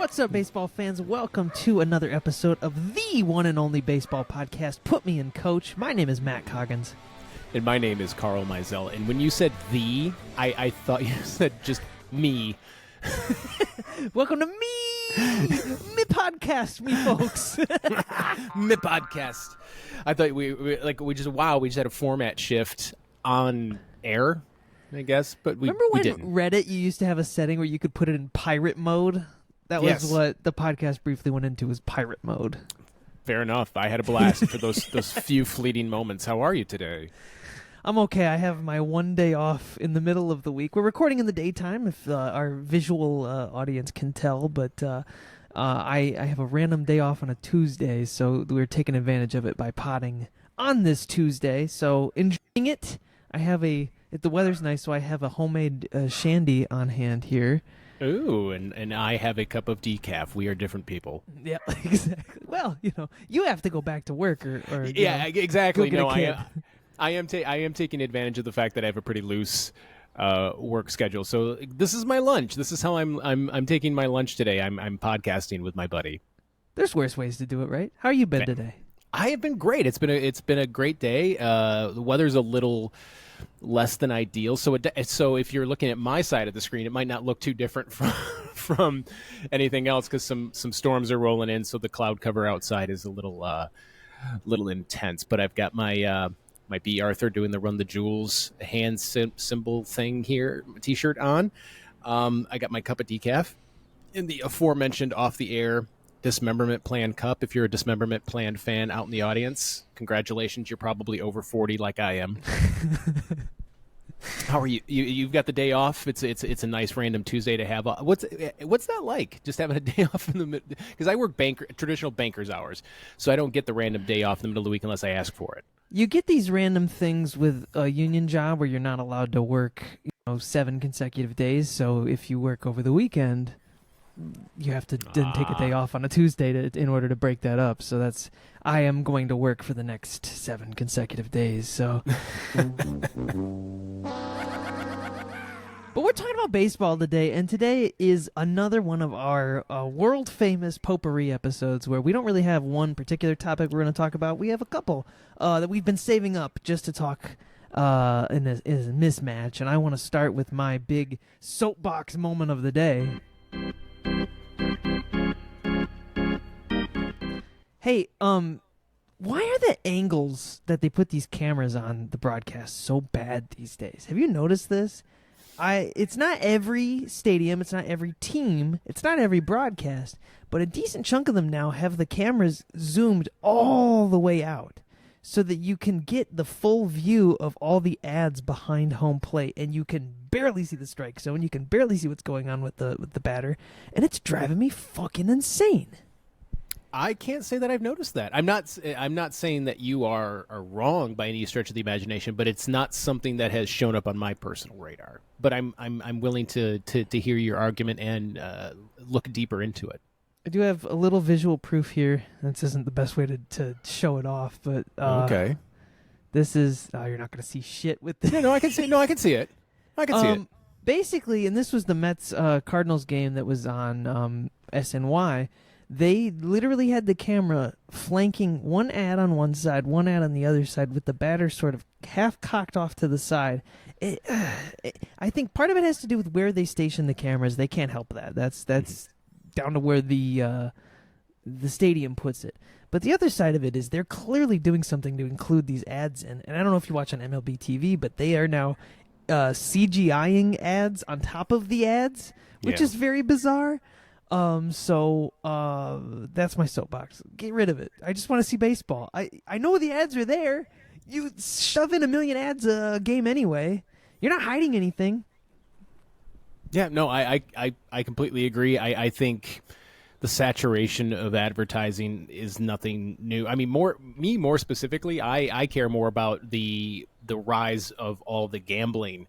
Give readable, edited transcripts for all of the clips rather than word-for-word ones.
What's up, baseball fans? Welcome to another episode of the one and only baseball podcast, Put Me in Coach. My name is Matt Coggins. And my name is Carl Mizell. And when you said the, I thought you said just me. Welcome to me podcast, me folks. Me podcast. I thought we just had a format shift on air, I guess, but we Remember when didn't. Reddit, you used to have a setting where you could put it in pirate mode? That was Yes. what the podcast briefly went into, was pirate mode. Fair enough. I had a blast for those few fleeting moments. How are you today? I'm okay. I have my one day off in the middle of the week. We're recording in the daytime, if our visual audience can tell, but I have a random day off on a Tuesday, so we're taking advantage of it by potting on this Tuesday. So enjoying it. The weather's nice, so I have a homemade shandy on hand here. Ooh, and I have a cup of decaf. We are different people. Yeah, exactly. Well, you have to go back to work or Yeah, exactly. go get a kid. I am taking advantage of the fact that I have a pretty loose work schedule. So this is my lunch. This is how I'm taking my lunch today. I'm podcasting with my buddy. There's worse ways to do it, right? How you been today? I have been great. It's been a great day. The weather's a little less than ideal. So if you're looking at my side of the screen, it might not look too different from anything else because some storms are rolling in. So the cloud cover outside is a little intense. But I've got my B. Arthur doing the Run the Jewels hand symbol thing here, T-shirt on. I got my cup of decaf in the aforementioned off the air Dismemberment Plan cup. If you're a Dismemberment Plan fan out in the audience, congratulations. You're probably over 40 like I am. How are you? You've got the day off. It's a nice random Tuesday to have. What's that like? Just having a day off in the middle? Because I work traditional banker's hours, so I don't get the random day off in the middle of the week unless I ask for it. You get these random things with a union job where you're not allowed to work, 7 consecutive days. So if you work over the weekend, you have to then take a day off on a Tuesday in order to break that up. So I am going to work for the next 7 consecutive days. So, but we're talking about baseball today, and today is another one of our world famous Potpourri episodes where we don't really have one particular topic we're going to talk about. We have a couple that we've been saving up just to talk in a mismatch, and I want to start with my big soapbox moment of the day. Hey, why are the angles that they put these cameras on the broadcast so bad these days? Have you noticed this? It's not every stadium, it's not every team, it's not every broadcast, but a decent chunk of them now have the cameras zoomed all the way out so that you can get the full view of all the ads behind home plate, and you can barely see the strike zone, you can barely see what's going on with the batter, and it's driving me fucking insane. I can't say that I've noticed that. I'm not saying that you are wrong by any stretch of the imagination, but it's not something that has shown up on my personal radar. But I'm willing to hear your argument and look deeper into it. I do have a little visual proof here. This isn't the best way to show it off, but okay. This is you're not going to see shit with this. Yeah, I can see it. I can see it. Basically, and this was the Mets Cardinals game that was on SNY. They literally had the camera flanking one ad on one side, one ad on the other side, with the batter sort of half cocked off to the side. I think part of it has to do with where they station the cameras. They can't help that. That's down to where the stadium puts it. But the other side of it is they're clearly doing something to include these ads in. And I don't know if you watch on MiLB TV, but they are now CGIing ads on top of the ads, which is very bizarre. So that's my soapbox. Get rid of it. I just want to see baseball. I know the ads are there. You shove in 1 million ads a game anyway. You're not hiding anything. Yeah, no, I completely agree. I think the saturation of advertising is nothing new. I mean, more specifically, I care more about the rise of all the gambling.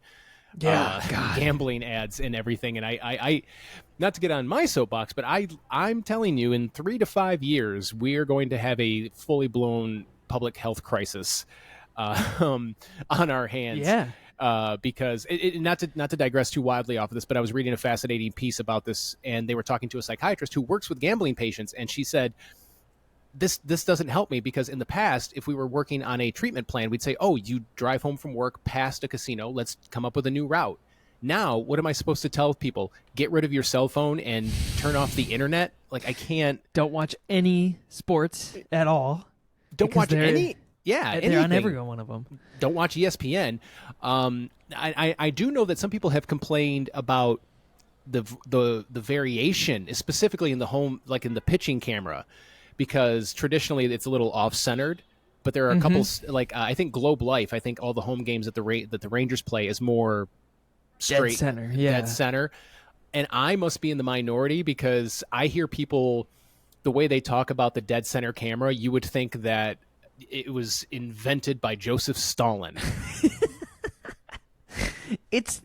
Gambling ads and everything. And I not to get on my soapbox, but I'm telling you, in 3 to 5 years, we are going to have a fully blown public health crisis on our hands. Yeah. because not to digress too wildly off of this, but I was reading a fascinating piece about this, and they were talking to a psychiatrist who works with gambling patients, and she said, this doesn't help me because in the past, if we were working on a treatment plan, we'd say, oh, you drive home from work past a casino, let's come up with a new route. Now, what am I supposed to tell people? Get rid of your cell phone and turn off the internet? Like, I can't. Don't watch any sports at all. Don't watch any. Yeah, they're on every one of them. Don't watch ESPN. I do know that some people have complained about the variation, specifically in the home, like in the pitching camera, because traditionally it's a little off-centered. But there are a couple, like I think Globe Life. I think all the home games that the Rangers play is more straight dead center. Yeah, dead center. And I must be in the minority because I hear people, the way they talk about the dead center camera, you would think that it was invented by Joseph Stalin. That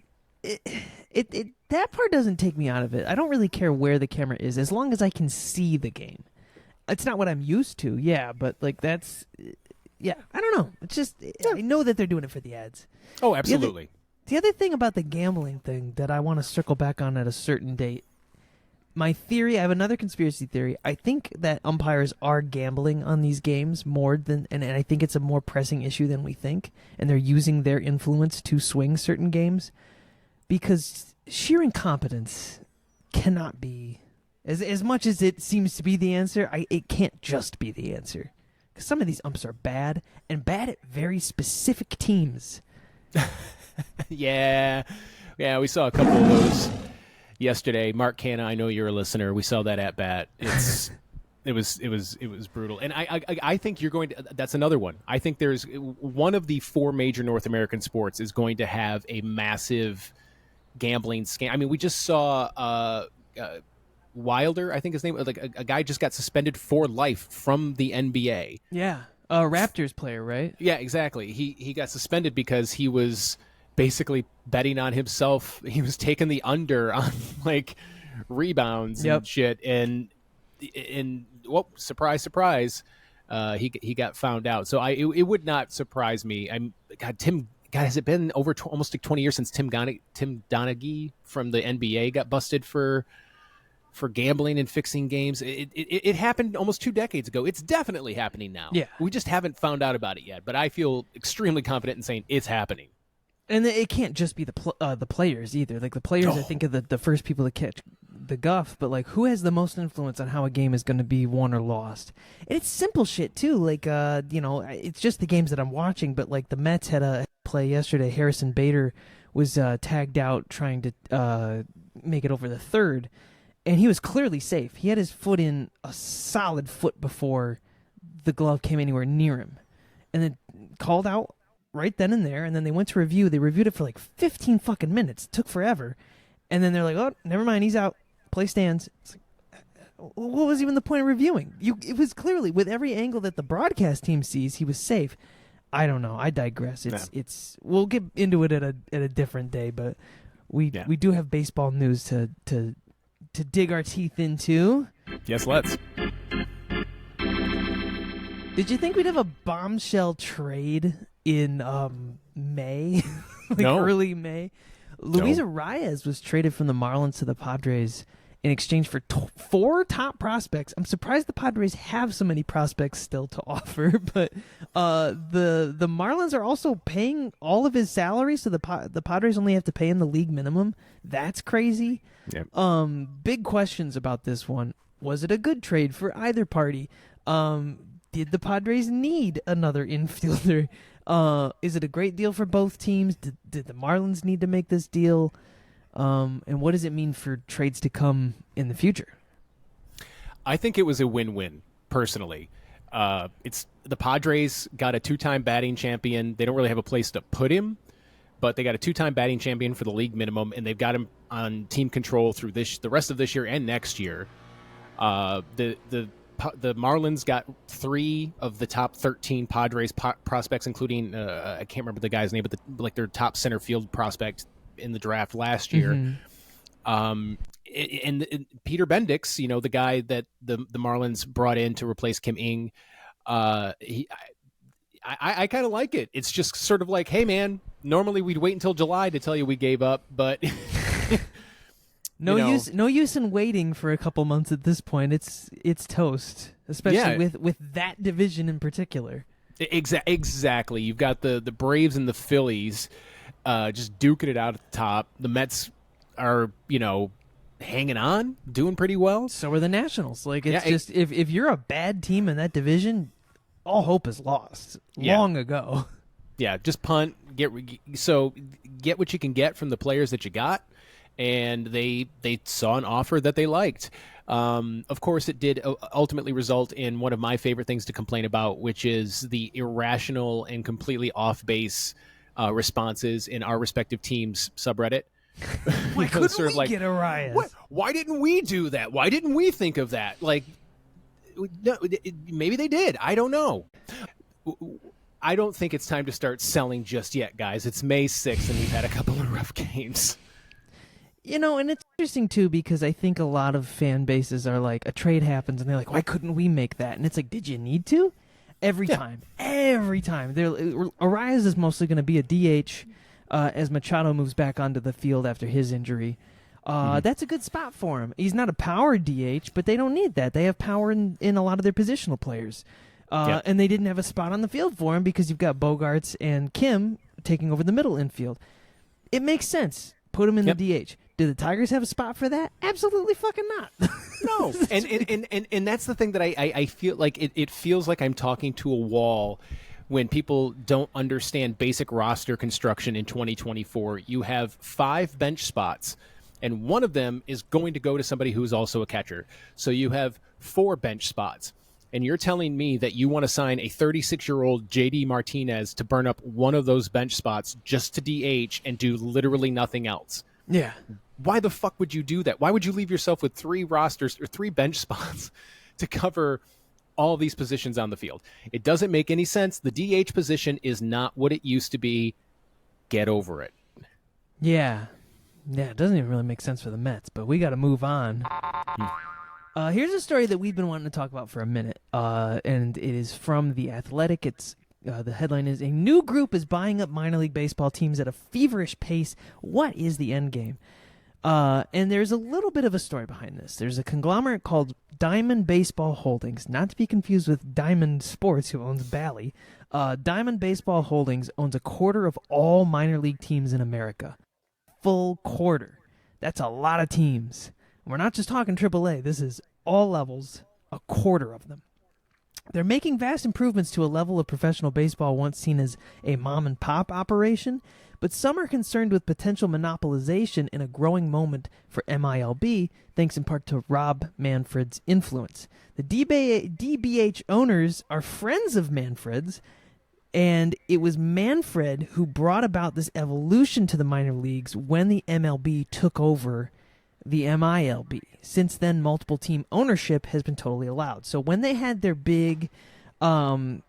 part doesn't take me out of it. I don't really care where the camera is as long as I can see the game. It's not what I'm used to, yeah, but like that's, yeah, I don't know. It's just, I know that they're doing it for the ads. Oh, absolutely. The other thing about the gambling thing that I want to circle back on at a certain date, my theory, I have another conspiracy theory. I think that umpires are gambling on these games more than, and I think it's a more pressing issue than we think, and they're using their influence to swing certain games because sheer incompetence cannot be, as much as it seems to be the answer, it can't just be the answer. Because some of these umps are bad, and bad at very specific teams. Yeah, we saw a couple of those yesterday. Mark Canna, I know you're a listener. We saw that at bat. It was brutal. And I think you're going to. That's another one. I think there's one of the 4 major North American sports is going to have a massive gambling scam. I mean, we just saw Wilder, I think his name, like a guy just got suspended for life from the NBA. Yeah, a Raptors player, right? Yeah, exactly. He got suspended because he was basically betting on himself. He was taking the under on like rebounds and shit, and well, surprise, he got found out. So it would not surprise me. Has it been over almost like 20 years since Tim Donaghy from the NBA got busted for gambling and fixing games? It happened almost 2 decades ago. It's definitely happening now. Yeah, we just haven't found out about it yet. But I feel extremely confident in saying it's happening. And it can't just be the players either. Like the players, I think, are the first people to catch the guff. But like, who has the most influence on how a game is going to be won or lost? And it's simple shit too. Like, it's just the games that I'm watching. But like, the Mets had a play yesterday. Harrison Bader was tagged out trying to make it over the third, and he was clearly safe. He had his foot in a solid foot before the glove came anywhere near him, and then called out right then and there. And then they went to review. They reviewed it for like 15 fucking minutes. It took forever. And then they're like, oh, never mind, he's out. Play stands. It's like, what was even the point of reviewing? It was clearly, with every angle that the broadcast team sees, he was safe. I don't know. I digress. We'll get into it at a different day, but we do have baseball news to dig our teeth into. Yes, let's. Did you think we'd have a bombshell trade in May? No. Early May? Luis Arraez was traded from the Marlins to the Padres in exchange for 4 top prospects. I'm surprised the Padres have so many prospects still to offer, but the Marlins are also paying all of his salary, so the Padres only have to pay him the league minimum. That's crazy. Yep. Big questions about this one. Was it a good trade for either party? Did the Padres need another infielder? Is it a great deal for both teams? Did the Marlins need to make this deal? And what does it mean for trades to come in the future? I think it was a win-win, personally. It's the Padres got a 2-time batting champion. They don't really have a place to put him, but they got a 2-time batting champion for the league minimum, and they've got him on team control through the rest of this year and next year. The Marlins got 3 of the top 13 Padres prospects, including I can't remember the guy's name, but their top center field prospect in the draft last year. Mm-hmm. And Peter Bendix, the guy that the Marlins brought in to replace Kim Ng, I kind of like it. It's just sort of like, hey man, Normally we'd wait until July to tell you we gave up, but no use in waiting for a couple months at this point. It's toast, especially with that division in particular. Exactly. You've got the Braves and the Phillies just duking it out at the top. The Mets are, hanging on, doing pretty well. So are the Nationals. Like, it's just if you're a bad team in that division, all hope is lost long ago. Yeah, just punt. Get what you can get from the players that you got, and they saw an offer that they liked. Of course, it did ultimately result in one of my favorite things to complain about, which is the irrational and completely off-base responses in our respective teams' subreddit. Why couldn't we get Arraez? Why didn't we do that? Why didn't we think of that? Like, no, maybe they did. I don't know. I don't think it's time to start selling just yet, guys. It's May 6th, and we've had a couple of rough games. And it's interesting, too, because I think a lot of fan bases are like, a trade happens, and they're like, why couldn't we make that? And it's like, did you need to? Every time. Arraez is mostly going to be a DH as Machado moves back onto the field after his injury. That's a good spot for him. He's not a power DH, but they don't need that. They have power in a lot of their positional players. And they didn't have a spot on the field for him because you've got Bogarts and Kim taking over the middle infield. It makes sense. Put him in the DH. Do the Tigers have a spot for that? Absolutely fucking not. No. and that's the thing that I feel like it feels like I'm talking to a wall when people don't understand basic roster construction in 2024. You have 5 bench spots, and one of them is going to go to somebody who's also a catcher. So you have 4 bench spots. And you're telling me that you want to sign a 36-year-old J.D. Martinez to burn up one of those bench spots just to DH and do literally nothing else? Yeah. Why the fuck would you do that? Why would you leave yourself with 3 rosters or 3 bench spots to cover all these positions on the field? It doesn't make any sense. The DH position is not what it used to be. Get over it. Yeah. Yeah, it doesn't even really make sense for the Mets, but we got to move on. Here's a story that we've been wanting to talk about for a minute, and it is from The Athletic. It's the headline is, "A new group is buying up minor league baseball teams at a feverish pace. What is the end game?" And there's a little bit of a story behind this. There's a conglomerate called Diamond Baseball Holdings, not to be confused with Diamond Sports, who owns Bally. Diamond Baseball Holdings owns a quarter of all minor league teams in America. Full quarter. That's a lot of teams. We're not just talking AAA. This is all levels, a quarter of them. They're making vast improvements to a level of professional baseball once seen as a mom-and-pop operation, but some are concerned with potential monopolization in a growing moment for MiLB, thanks in part to Rob Manfred's influence. The DBH owners are friends of Manfred's, and it was Manfred who brought about this evolution to the minor leagues when the MLB took over the MILB. Since then, multiple team ownership has been totally allowed. So when they had their big contract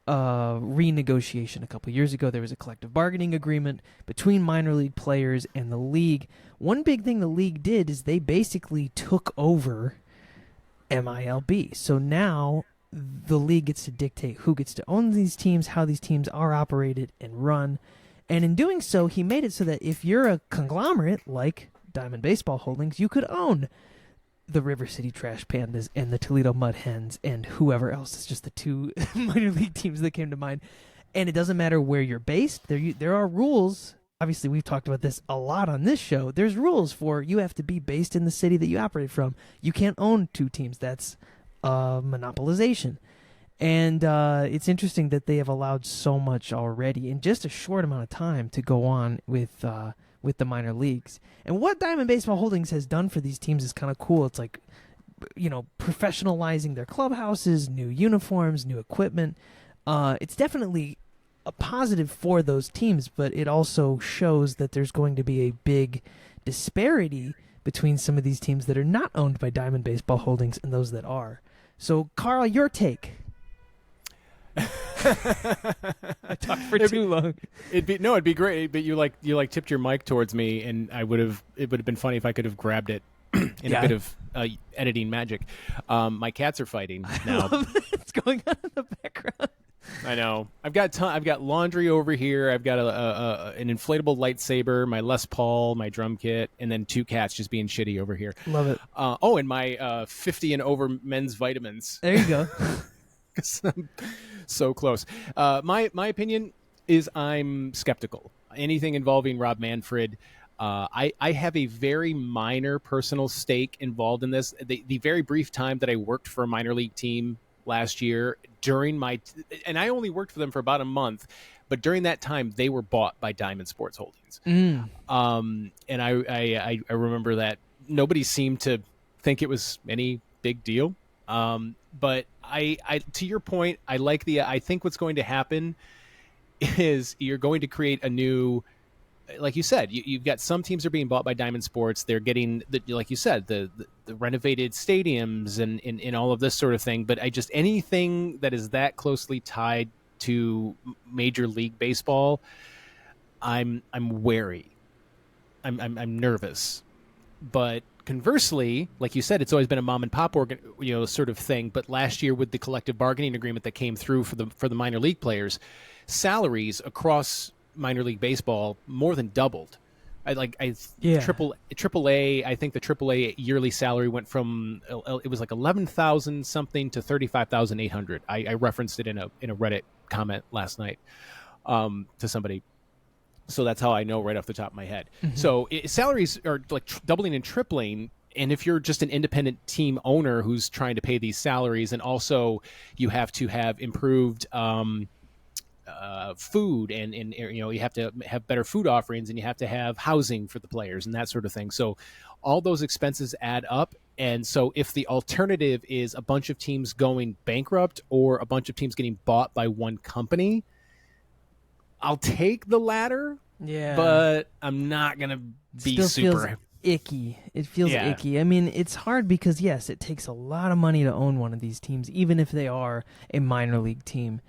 renegotiation a couple years ago, there was a collective bargaining agreement between minor league players and the league. One big thing the league did is they basically took over MILB. So now the league gets to dictate who gets to own these teams, how these teams are operated and run. And in doing so, he made it so that if you're a conglomerate like Diamond Baseball Holdings, you could own the River City Trash Pandas and the Toledo Mud Hens and whoever else. It's just the 2 minor league teams that came to mind. And it doesn't matter where you're based. There are rules. Obviously, we've talked about this a lot on this show. There's rules for you have to be based in the city that you operate from. You can't own 2 teams. That's monopolization. And it's interesting that they have allowed so much already in just a short amount of time to go on with the minor leagues. And what Diamond Baseball Holdings has done for these teams is kind of cool. It's like, professionalizing their clubhouses, new uniforms, new equipment. It's definitely a positive for those teams, but it also shows that there's going to be a big disparity between some of these teams that are not owned by Diamond Baseball Holdings and those that are. So, Carl, your take. I talked for too long. It'd be great, but you tipped your mic towards me, and it would have been funny if I could have grabbed it in a bit of editing magic. My cats are fighting now. What's going on in the background? I know. I've got laundry over here. I've got an inflatable lightsaber, my Les Paul, my drum kit, and then 2 cats just being shitty over here. Love it. And my 50 and over men's vitamins. There you go. 'Cause I'm so close. My opinion is I'm skeptical. Anything involving Rob Manfred. I have a very minor personal stake involved in this. The very brief time that I worked for a minor league team last year and I only worked for them for about a month, but during that time they were bought by Diamond Sports Holdings. And I remember that nobody seemed to think it was any big deal. But I to your point, I think what's going to happen is you're going to create a new, like you said, you've got some teams are being bought by Diamond Sports. They're getting, like you said, the renovated stadiums and all of this sort of thing. But anything that is that closely tied to Major League Baseball, I'm wary. I'm nervous. But conversely, like you said, it's always been a mom and pop sort of thing. But last year, with the collective bargaining agreement that came through for the minor league players, salaries across minor league baseball more than doubled. Triple A. I think the AAA yearly salary went from it was like 11,000 something to 35,800. I referenced it in a Reddit comment last night to somebody. So that's how I know right off the top of my head. Mm-hmm. So salaries are like doubling and tripling. And if you're just an independent team owner who's trying to pay these salaries, and also you have to have improved food and you have to have better food offerings, and you have to have housing for the players and that sort of thing. So all those expenses add up. And so if the alternative is a bunch of teams going bankrupt or a bunch of teams getting bought by one company, I'll take the latter. Yeah, but I'm not gonna be Still super feels icky. It feels icky. I mean, it's hard because yes, it takes a lot of money to own one of these teams, even if they are a minor league team,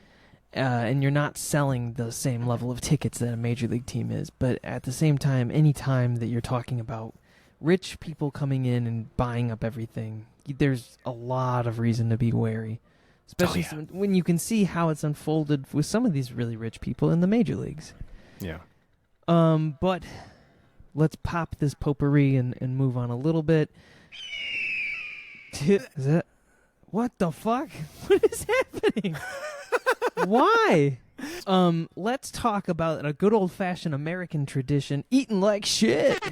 and you're not selling the same level of tickets that a major league team is. But at the same time, any time that you're talking about rich people coming in and buying up everything, there's a lot of reason to be wary. Especially when you can see how it's unfolded with some of these really rich people in the major leagues. Yeah. But let's pop this potpourri and move on a little bit. Is that... What the fuck? What is happening? Why? Let's talk about a good old-fashioned American tradition, eating like shit.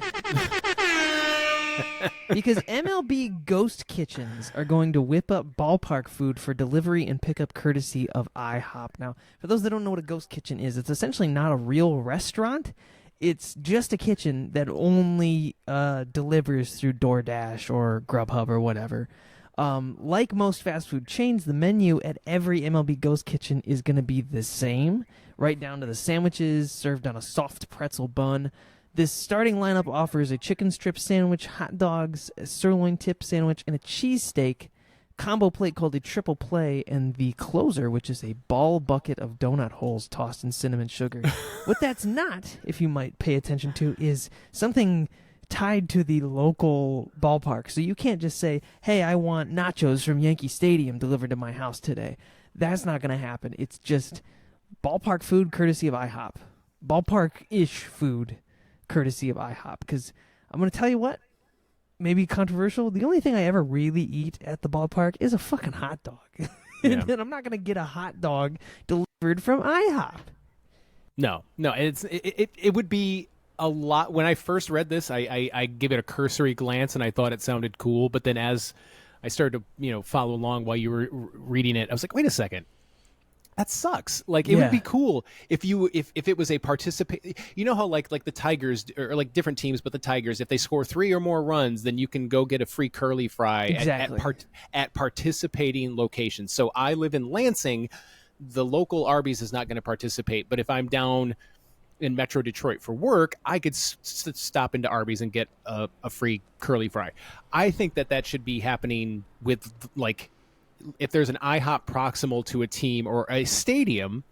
Because MLB ghost kitchens are going to whip up ballpark food for delivery and pickup courtesy of IHOP. Now, for those that don't know what a ghost kitchen is, it's essentially not a real restaurant. It's just a kitchen that only delivers through DoorDash or Grubhub or whatever. Like most fast food chains, the menu at every MLB ghost kitchen is going to be the same, right down to the sandwiches served on a soft pretzel bun. This starting lineup offers a chicken strip sandwich, hot dogs, a sirloin tip sandwich, and a cheesesteak combo plate called a triple play, and the closer, which is a ball bucket of donut holes tossed in cinnamon sugar. What that's not, if you might pay attention to, is something tied to the local ballpark. So you can't just say, hey, I want nachos from Yankee Stadium delivered to my house today. That's not going to happen. It's just ballpark food courtesy of IHOP. Ballpark-ish food courtesy of IHOP. Because I'm going to tell you what, maybe controversial, the only thing I ever really eat at the ballpark is a fucking hot dog. And then I'm not going to get a hot dog delivered from IHOP. No, it would be a lot. When I first read this, I gave it a cursory glance and I thought it sounded cool. But then as I started to follow along while you were reading it, I was like, wait a second. That sucks. Like it would be cool if it was a participate. You know how like the Tigers or like different teams, but the Tigers, if they score 3 or more runs, then you can go get a free curly fry at participating locations. So I live in Lansing. The local Arby's is not going to participate, but if I'm down in Metro Detroit for work, I could stop into Arby's and get a free curly fry. I think that should be happening with like. If there's an IHOP proximal to a team or a stadium,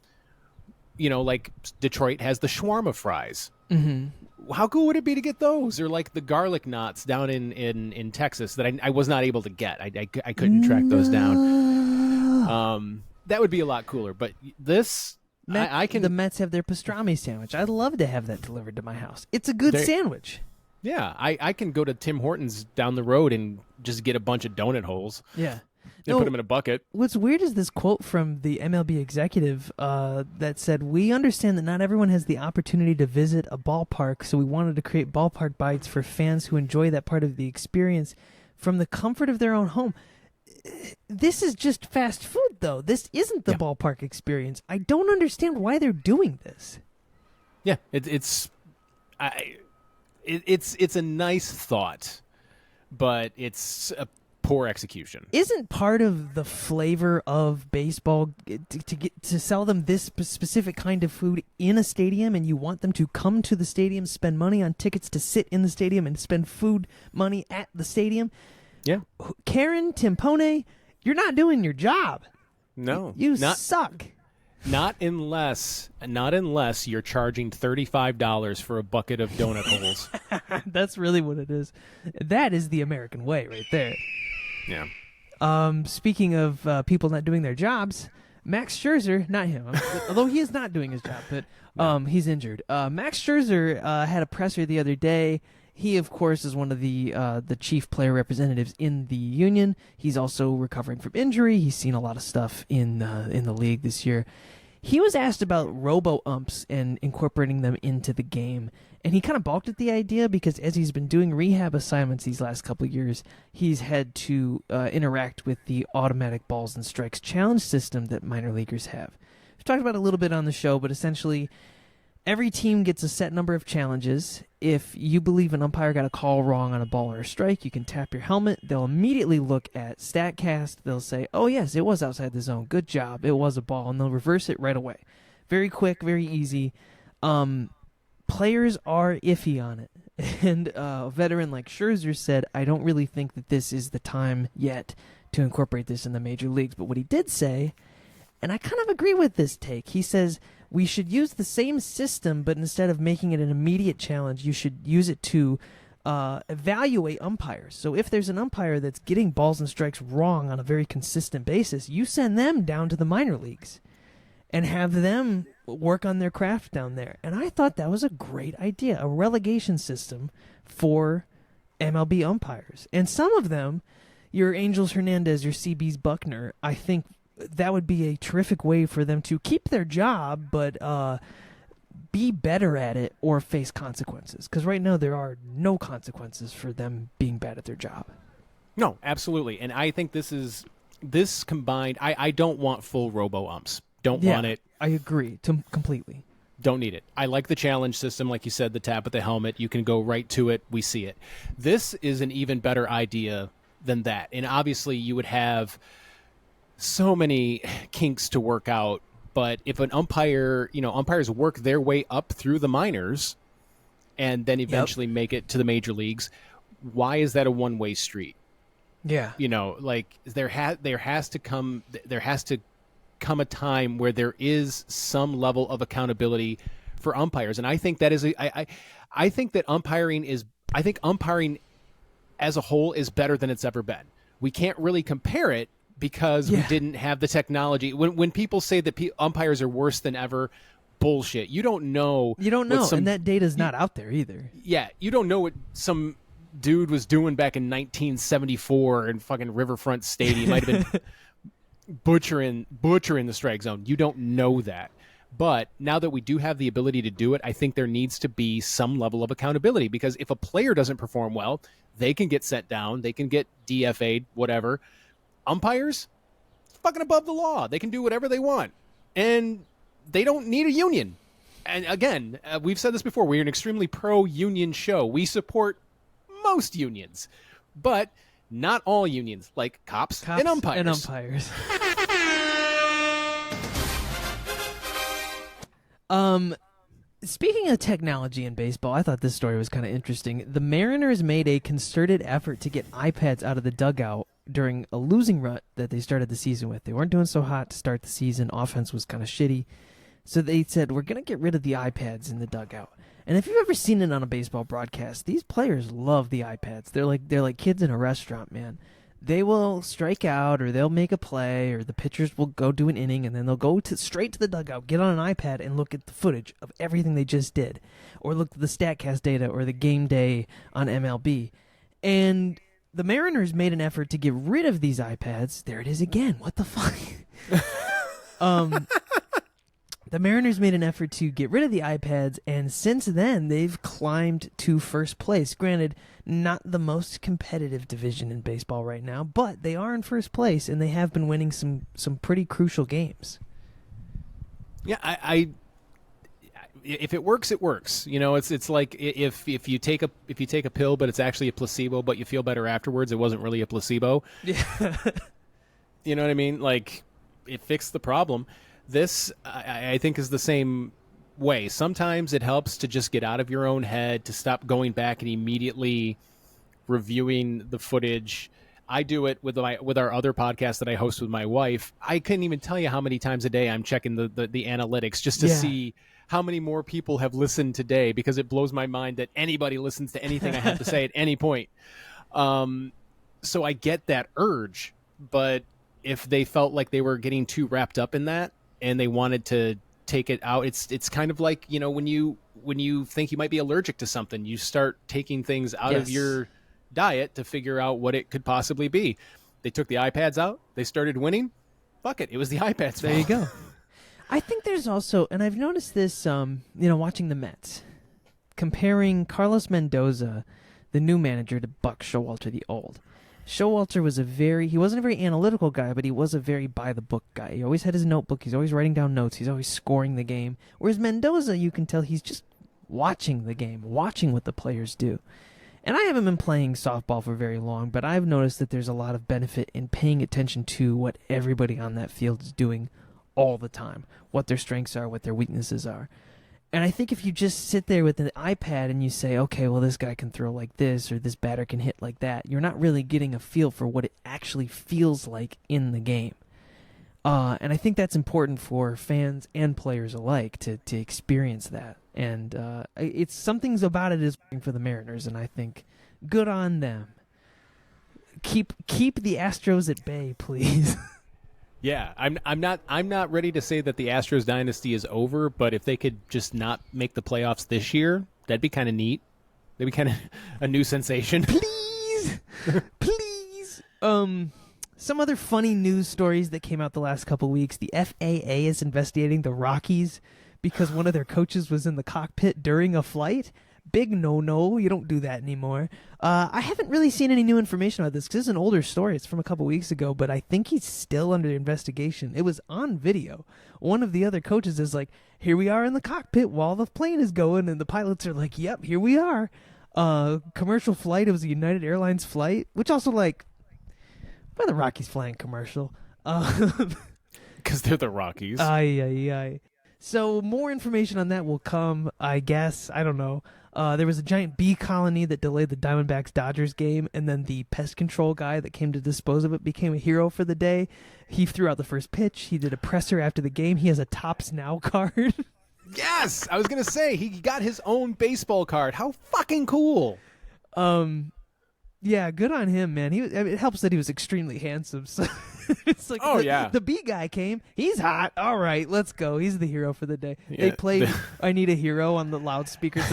like Detroit has the shawarma fries. Mm-hmm. How cool would it be to get those? Or like the garlic knots down in Texas that I was not able to get. I couldn't track those down. That would be a lot cooler. But this, I can. The Mets have their pastrami sandwich. I'd love to have that delivered to my house. It's a good sandwich. Yeah, I can go to Tim Hortons down the road and just get a bunch of donut holes. Yeah. And put them in a bucket. What's weird is this quote from the MLB executive that said, "We understand that not everyone has the opportunity to visit a ballpark, so we wanted to create ballpark bites for fans who enjoy that part of the experience from the comfort of their own home." This is just fast food, though. This isn't the ballpark experience. I don't understand why they're doing this. Yeah, it's a nice thought, but it's a poor execution. Isn't part of the flavor of baseball to sell them this specific kind of food in a stadium, and you want them to come to the stadium, spend money on tickets to sit in the stadium, and spend food money at the stadium? Yeah. Karen Timpone, you're not doing your job. No. You suck. Not unless you're charging $35 for a bucket of donut holes. That's really what it is. That is the American way right there. Yeah. Speaking of people not doing their jobs, Max Scherzer, not him, although he is not doing his job, but he's injured. Max Scherzer had a presser the other day. He, of course, is one of the chief player representatives in the union. He's also recovering from injury. He's seen a lot of stuff in the league this year. He was asked about robo-umps and incorporating them into the game, and he kind of balked at the idea because as he's been doing rehab assignments these last couple of years, he's had to interact with the automatic balls and strikes challenge system that minor leaguers have. We've talked about it a little bit on the show, but essentially every team gets a set number of challenges. If you believe an umpire got a call wrong on a ball or a strike, you can tap your helmet. They'll immediately look at StatCast. They'll say, oh, yes, it was outside the zone. Good job. It was a ball. And they'll reverse it right away. Very quick, very easy. Players are iffy on it. And a veteran like Scherzer said, I don't really think that this is the time yet to incorporate this in the major leagues. But what he did say, and I kind of agree with this take, he says, we should use the same system, but instead of making it an immediate challenge, you should use it to evaluate umpires. So if there's an umpire that's getting balls and strikes wrong on a very consistent basis, you send them down to the minor leagues and have them work on their craft down there. And I thought that was a great idea, a relegation system for MLB umpires. And some of them, your Angels Hernandez, your CB's Buckner, I think that would be a terrific way for them to keep their job, but be better at it or face consequences. Because right now there are no consequences for them being bad at their job. No, absolutely. And I think this combined, I don't want full robo-umps. Don't want it. I agree completely. Don't need it. I like the challenge system, like you said, the tap at the helmet. You can go right to it. We see it. This is an even better idea than that. And obviously you would have so many kinks to work out, but if an umpire, umpires work their way up through the minors and then eventually make it to the major leagues, why is that a one-way street? Yeah. There has to come a time where there is some level of accountability for umpires. And I think that is I think umpiring as a whole is better than it's ever been. We can't really compare it because we didn't have the technology. When people say that umpires are worse than ever, bullshit. You don't know. And that data's not out there either. Yeah, you don't know what some dude was doing back in 1974 in fucking Riverfront Stadium. Might have been butchering the strike zone. You don't know that. But now that we do have the ability to do it, I think there needs to be some level of accountability, because if a player doesn't perform well, they can get sent down, they can get DFA'd, whatever. Umpires, fucking above the law. They can do whatever they want, and they don't need a union. And again, we've said this before, we're an extremely pro-union show. We support most unions, but not all unions, like cops and umpires. Speaking of technology in baseball, I thought this story was kind of interesting. The Mariners made a concerted effort to get iPads out of the dugout during a losing rut that they started the season with. They weren't doing so hot to start the season. Offense was kind of shitty. So they said, we're going to get rid of the iPads in the dugout. And if you've ever seen it on a baseball broadcast, these players love the iPads. They're like kids in a restaurant, man. they will strike out or they'll make a play or the pitchers will go do an inning and then they'll go straight to the dugout, get on an iPad and look at the footage of everything they just did, or look at the StatCast data or the game day on MLB. And the Mariners made an effort to get rid of these iPads. There it is again. What the fuck? The Mariners made an effort to get rid of the iPads, and since then, they've climbed to first place. Granted, not the most competitive division in baseball right now, but they are in first place, and they have been winning some pretty crucial games. Yeah, I if it works, it works. You know, it's like if you take a pill, but it's actually a placebo, but you feel better afterwards. It wasn't really a placebo. Yeah. You know what I mean? Like, it fixed the problem. This, I think, is the same way. Sometimes it helps to just get out of your own head, to stop going back and immediately reviewing the footage. I do it with our other podcast that I host with my wife. I couldn't even tell you how many times a day I'm checking the analytics just to see how many more people have listened today, because it blows my mind that anybody listens to anything I have to say at any point. So I get that urge, but if they felt like they were getting too wrapped up in that, and they wanted to take it out, it's kind of like, you know, when you think you might be allergic to something, you start taking things out of your diet to figure out what it could possibly be. They took the iPads out, they started winning. Fuck it, it was the iPads. There you go. I think there's also, and I've noticed this, watching the Mets, comparing Carlos Mendoza, the new manager, to Buck Showalter, the old. Showalter he wasn't a very analytical guy, but he was a very by-the-book guy. He always had his notebook. He's always writing down notes. He's always scoring the game. Whereas Mendoza, you can tell he's just watching the game, watching what the players do. And I haven't been playing softball for very long, but I've noticed that there's a lot of benefit in paying attention to what everybody on that field is doing all the time, what their strengths are, what their weaknesses are. And I think if you just sit there with an iPad and you say, okay, well, this guy can throw like this or this batter can hit like that, you're not really getting a feel for what it actually feels like in the game. And I think that's important for fans and players alike to experience that. And it's something's about it is working for the Mariners, and I think good on them. Keep the Astros at bay, please. Yeah, I'm not ready to say that the Astros dynasty is over, but if they could just not make the playoffs this year, that'd be kind of neat. That'd be kind of a new sensation. Please, please. Some other funny news stories that came out the last couple weeks. The FAA is investigating the Rockies because one of their coaches was in the cockpit during a flight. Big no-no. You don't do that anymore. I haven't really seen any new information about this because it's an older story. It's from a couple weeks ago, but I think he's still under investigation. It was on video. One of the other coaches is like, here we are in the cockpit while the plane is going, and the pilots are like, yep, here we are. Commercial flight. It was a United Airlines flight, which also, like, why are the Rockies flying commercial? Because they're the Rockies. Aye. So more information on that will come, I guess. I don't know. There was a giant bee colony that delayed the Diamondbacks-Dodgers game, and then the pest control guy that came to dispose of it became a hero for the day. He threw out the first pitch. He did a presser after the game. He has a Topps Now card. Yes! I was going to say, he got his own baseball card. How fucking cool! Yeah, good on him, man. It helps that he was extremely handsome. So it's like, the bee guy came. He's hot. All right, let's go. He's the hero for the day. Yeah, they played I Need a Hero on the loudspeakers.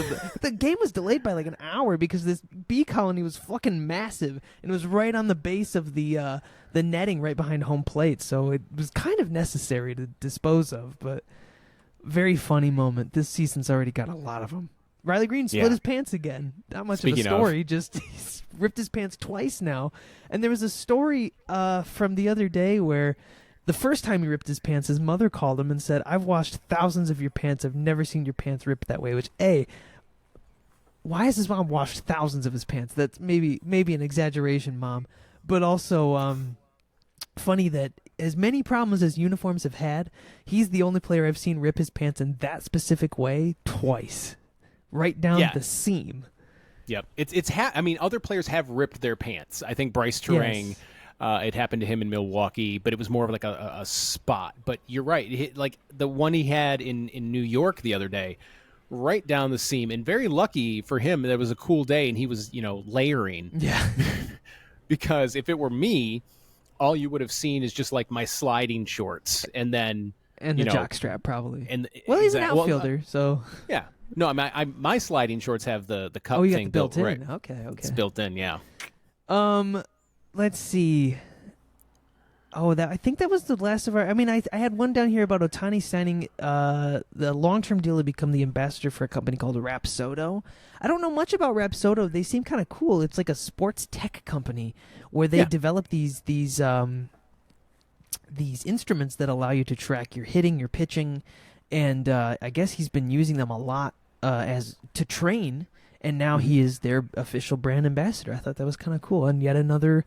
The game was delayed by like an hour because this bee colony was fucking massive, and it was right on the base of the netting right behind home plate. So it was kind of necessary to dispose of, but very funny moment. This season's already got a lot of them. Riley Green split his pants again. Not much of a story, just he's ripped his pants twice now. And there was a story from the other day where the first time he ripped his pants, his mother called him and said, I've washed thousands of your pants. I've never seen your pants ripped that way. Which, why has his mom washed thousands of his pants? That's maybe an exaggeration, Mom. But also funny that as many problems as uniforms have had, he's the only player I've seen rip his pants in that specific way twice. Right down the seam. Yep. I mean, other players have ripped their pants. I think Bryce Terang, it happened to him in Milwaukee, but it was more of like a spot. But you're right. Like the one he had in New York the other day, right down the seam. And very lucky for him, that was a cool day, and he was, layering. Yeah. because if it were me, all you would have seen is just like my sliding shorts, and then And the jock strap, probably. And well, he's an outfielder, so yeah. No, my sliding shorts have the cup you got thing the built in. right. Okay. It's built in, yeah. Let's see. Oh, I think that was the last of our. I mean, I had one down here about Ohtani signing the long-term deal to become the ambassador for a company called Rapsodo. I don't know much about Rapsodo. They seem kind of cool. It's like a sports tech company where they develop these instruments that allow you to track your hitting, your pitching, and I guess he's been using them a lot as to train. And now he is their official brand ambassador. I thought that was kind of cool, and yet another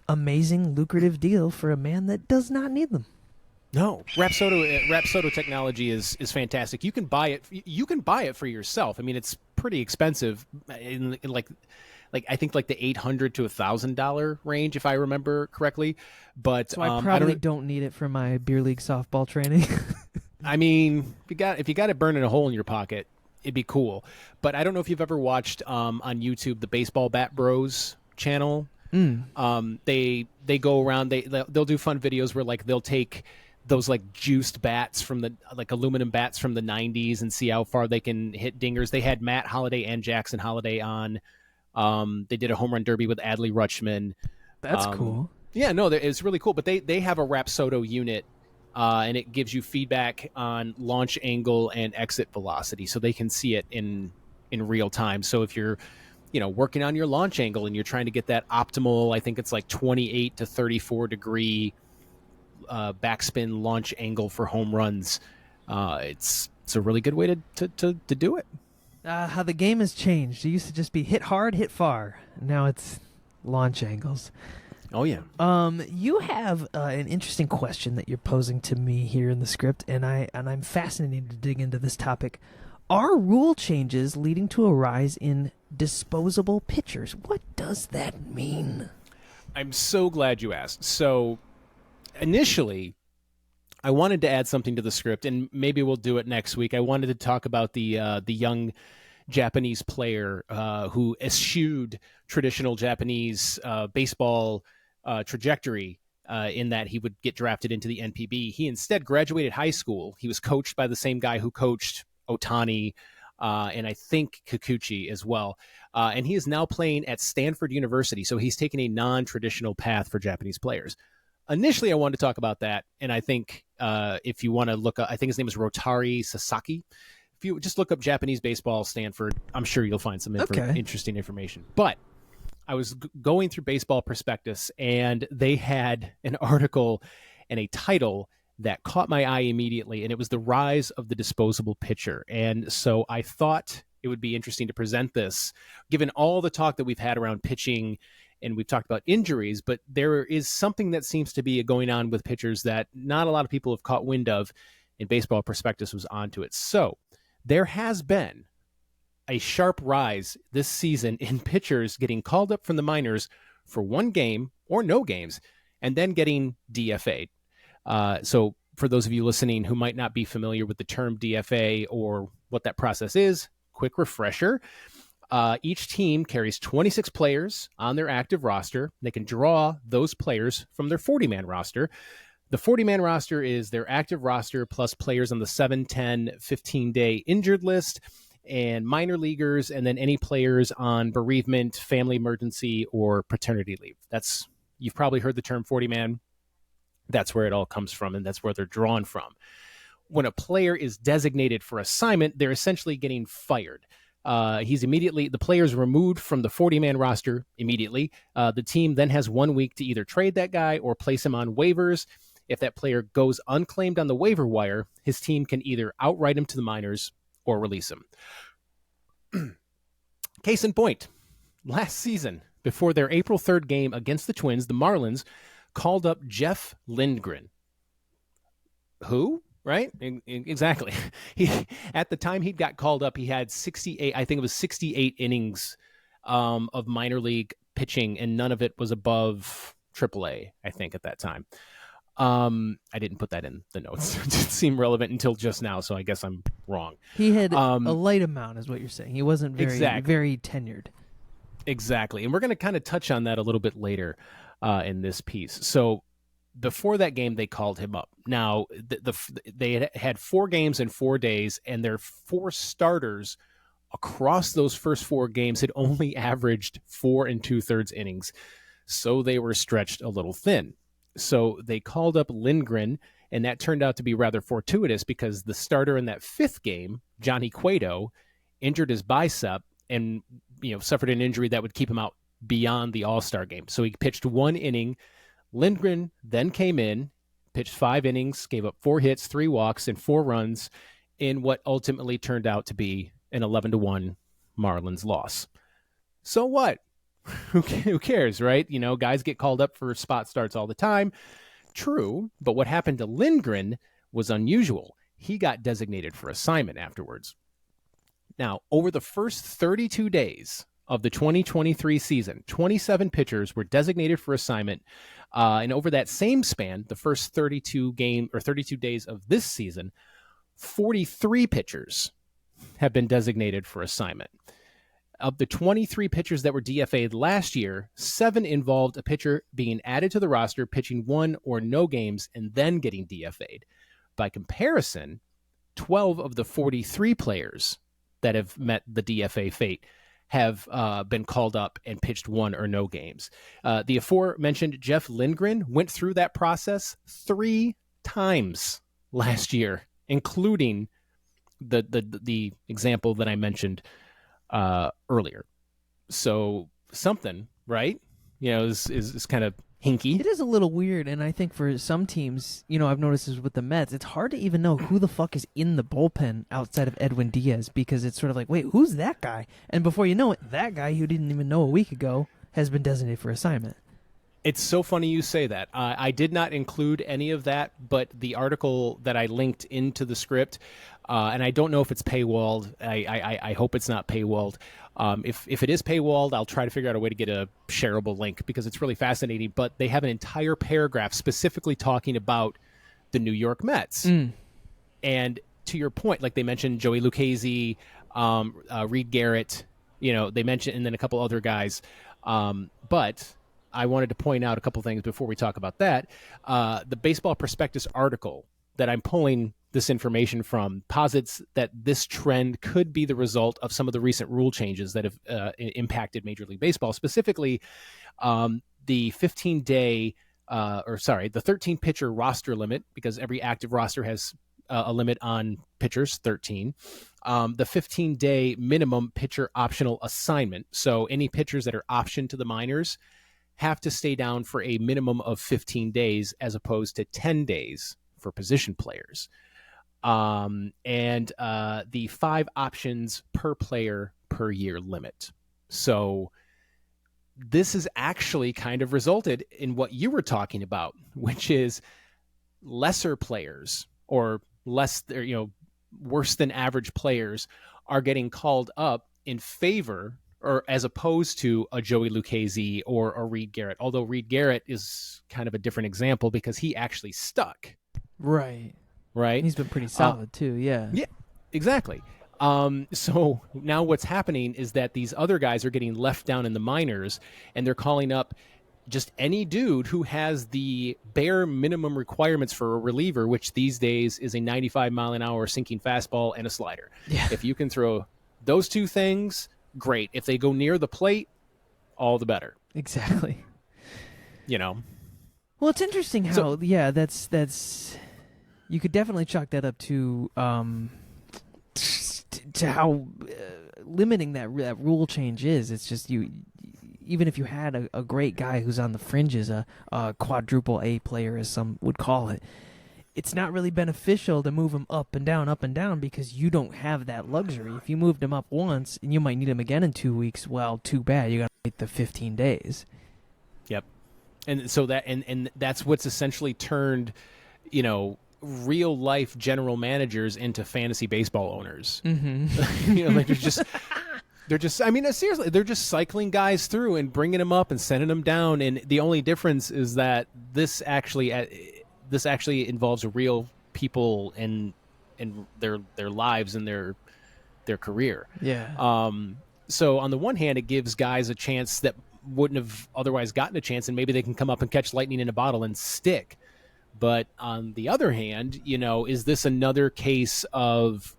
amazing, lucrative deal for a man that does not need them. No, Rapsodo technology is fantastic. You can buy it. You can buy it for yourself. I mean, it's pretty expensive, in like I think like the $800 to $1,000 range, if I remember correctly. But so I probably don't need it for my beer league softball training. I mean, if you got it burning a hole in your pocket, it'd be cool. But I don't know if you've ever watched on YouTube the Baseball Bat Bros channel. They go around. They'll do fun videos where like they'll take those like juiced bats from the like aluminum bats from the 90s and see how far they can hit dingers. They had Matt Holliday and Jackson Holliday on. They did a home run derby with Adley Rutschman. That's cool. Yeah, no, it's really cool. But they have a Rapsodo unit. And it gives you feedback on launch angle and exit velocity, so they can see it in real time. So if you're, working on your launch angle and you're trying to get that optimal, I think it's like 28 to 34 degree backspin launch angle for home runs, it's a really good way to do it. How the game has changed. It used to just be hit hard, hit far. Now it's launch angles. Oh, yeah. You have an interesting question that you're posing to me here in the script, and I'm fascinated to dig into this topic. Are rule changes leading to a rise in disposable pitchers? What does that mean? I'm so glad you asked. So, initially, I wanted to add something to the script, and maybe we'll do it next week. I wanted to talk about the young Japanese player who eschewed traditional Japanese baseball trajectory in that he would get drafted into the NPB. He instead graduated high school. He was coached by the same guy who coached Ohtani and I think Kikuchi as well. And he is now playing at Stanford University. So he's taken a non-traditional path for Japanese players. Initially, I wanted to talk about that. And I think if you want to look up, I think his name is Rotari Sasaki. If you just look up Japanese baseball, Stanford, I'm sure you'll find some interesting information. But I was going through Baseball Prospectus, and they had an article and a title that caught my eye immediately, and it was The Rise of the Disposable Pitcher. And so I thought it would be interesting to present this, given all the talk that we've had around pitching, and we've talked about injuries, but there is something that seems to be going on with pitchers that not a lot of people have caught wind of, and Baseball Prospectus was onto it. So there has been a sharp rise this season in pitchers getting called up from the minors for one game or no games and then getting DFA'd. So for those of you listening who might not be familiar with the term DFA or what that process is, quick refresher. Each team carries 26 players on their active roster. They can draw those players from their 40-man roster. The 40-man roster is their active roster plus players on the 7, 10, 15-day injured list, and minor leaguers, and then any players on bereavement, family emergency, or paternity leave. You've probably heard the term 40-man. That's where it all comes from, and that's where they're drawn from. When a player is designated for assignment, they're essentially getting fired. The player is removed from the 40-man roster immediately. The team then has 1 week to either trade that guy or place him on waivers. If that player goes unclaimed on the waiver wire, his team can either outright him to the minors or release him. Case in point, last season, before their April 3rd game against the Twins, the Marlins called up Jeff Lindgren. Who? Right? Exactly. At the time he got called up, he had 68 innings of minor league pitching, and none of it was above AAA, I think, at that time. I didn't put that in the notes. It didn't seem relevant until just now, so I guess I'm wrong. He had a light amount, is what you're saying. He wasn't very tenured. Exactly. And we're going to kind of touch on that a little bit later in this piece. So before that game, they called him up. Now, they had 4 games in 4 days, and their 4 starters across those first 4 games had only averaged 4 2/3 innings. So they were stretched a little thin. So they called up Lindgren, and that turned out to be rather fortuitous because the starter in that 5th game, Johnny Cueto, injured his bicep and suffered an injury that would keep him out beyond the All-Star game. So he pitched 1 inning. Lindgren then came in, pitched 5 innings, gave up 4 hits, 3 walks, and 4 runs in what ultimately turned out to be an 11-1 Marlins loss. So what? Who cares, right? Guys get called up for spot starts all the time. True, but what happened to Lindgren was unusual. He got designated for assignment afterwards. Now, over the first 32 days of the 2023 season, 27 pitchers were designated for assignment. And over that same span, the first 32 days of this season, 43 pitchers have been designated for assignment. Of the 23 pitchers that were DFA'd last year, 7 involved a pitcher being added to the roster, pitching 1 or no games, and then getting DFA'd. By comparison, 12 of the 43 players that have met the DFA fate have been called up and pitched 1 or no games. The aforementioned Jeff Lindgren went through that process 3 times last year, including the example that I mentioned earlier. So something, right? Is kind of hinky. It is a little weird, and I think for some teams, I've noticed this with the Mets, it's hard to even know who the fuck is in the bullpen outside of Edwin Diaz, because it's sort of like, wait, who's that guy? And before you know it, that guy you didn't even know a week ago has been designated for assignment. It's so funny you say that. I did not include any of that, but the article that I linked into the script, and I don't know if it's paywalled. I hope it's not paywalled. If it is paywalled, I'll try to figure out a way to get a shareable link because it's really fascinating. But they have an entire paragraph specifically talking about the New York Mets. And to your point, like they mentioned Joey Lucchesi, Reed Garrett, they mentioned, and then a couple other guys. But I wanted to point out a couple things before we talk about that. The Baseball Prospectus article that I'm pulling this information from posits that this trend could be the result of some of the recent rule changes that have impacted Major League Baseball, specifically the 15-day, the 13-pitcher roster limit, because every active roster has a limit on pitchers, 13. The 15-day minimum pitcher optional assignment. So any pitchers that are optioned to the minors have to stay down for a minimum of 15 days as opposed to 10 days for position players. And the 5 options per player per year limit. So this has actually kind of resulted in what you were talking about, which is lesser players or worse than average players are getting called up in favor or as opposed to a Joey Lucchesi or a Reed Garrett, although Reed Garrett is kind of a different example because he actually stuck. Right. He's been pretty solid too, yeah. Yeah, exactly. So now what's happening is that these other guys are getting left down in the minors, and they're calling up just any dude who has the bare minimum requirements for a reliever, which these days is a 95-mile-an-hour sinking fastball and a slider. Yeah. If you can throw those 2 things, great. If they go near the plate, all the better. Exactly. Well, it's interesting how, that's you could definitely chalk that up to how limiting that rule change is. It's just even if you had a great guy who's on the fringes, a quadruple A player, as some would call it, it's not really beneficial to move him up and down because you don't have that luxury. If you moved him up once and you might need him again in 2 weeks, well, too bad. You got to wait the 15 days. Yep. And so and that's what's essentially turned, real life general managers into fantasy baseball owners. Mm-hmm. They're just, I mean, seriously, they're just cycling guys through and bringing them up and sending them down. And the only difference is that this actually involves real people and their lives and their career. Yeah. So on the one hand, it gives guys a chance that wouldn't have otherwise gotten a chance, and maybe they can come up and catch lightning in a bottle and stick. But on the other hand, is this another case of,